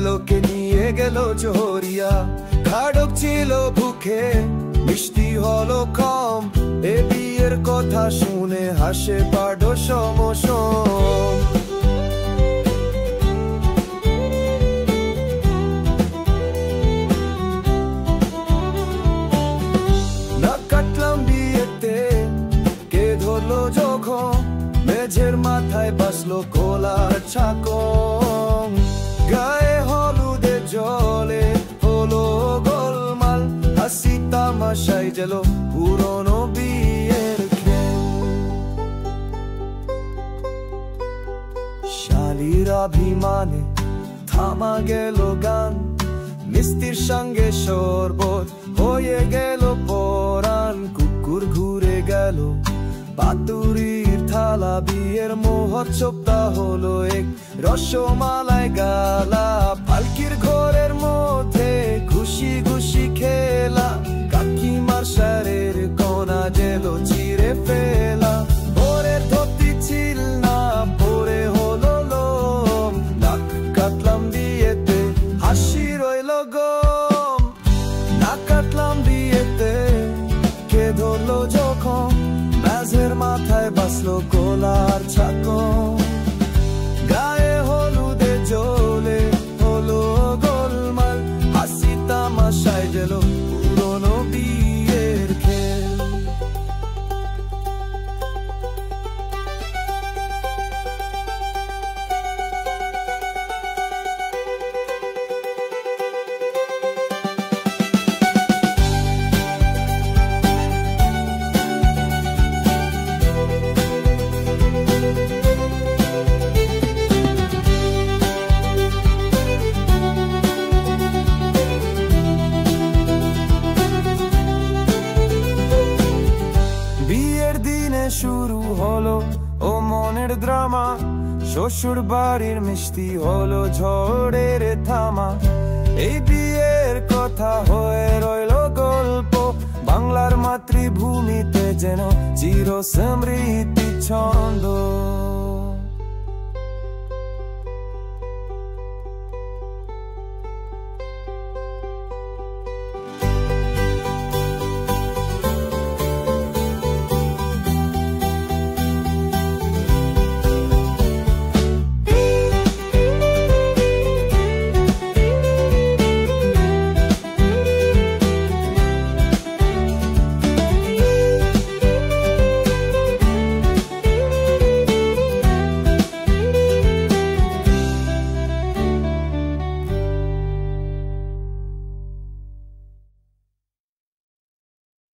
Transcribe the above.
লোকে নিয়ে গেল জহরিয়া, খাড়ক ছিল বুকে, মিষ্টি হলো কম। এ বিয়ের কথা শুনে হাসে পাড়ো সমসম। না কাটলাম বিয়েতে, কে ধরলো যখন, মেঝের মাথায় বাসলো কোলার ছাকম। গায়ে হলুদে জলে হলো গোলমাল, হাসি তামাশাই গেল পুরনো বিয়ের খেল। শালীর অভিমানে থামা গেল গান, মিষ্টির সঙ্গে শরবত হয়ে গেল পরাণ। কুকুর ঘুরে গেল পাতুরির থালা, বিয়ের মহোৎসবটা হলো এক রসমালাই গালা। পালকির ঘরের মধ্যে খুশি খুশি খেলা, কাকিমার শাড়ির কোনা যেল চিরে ফেলা। ভোরের ধরতি ছিল না, ভোরে হলো লোম, নাক কাটলাম বিয়েতে, হাসি রইল গম। নাক কাটলাম বিয়েতে, কে ধরলো যখন, মেঝের মাথায় বাসলো কোলার ছাকম। গায়ে হলুদে জ্বলে হলো গোলমাল, হাসি তামাশায় গেল পুরনো বিয়ের খেল। শুরু হলো ও মনের ড্রামা, শ্বশুর বাড়ির মিষ্টি হলো ঝড়ের থামা। এই বিয়ের কথা হয়ে রইল গল্প, বাংলার মাতৃভূমিতে যেন চির সমৃদ্ধি ছন্দ।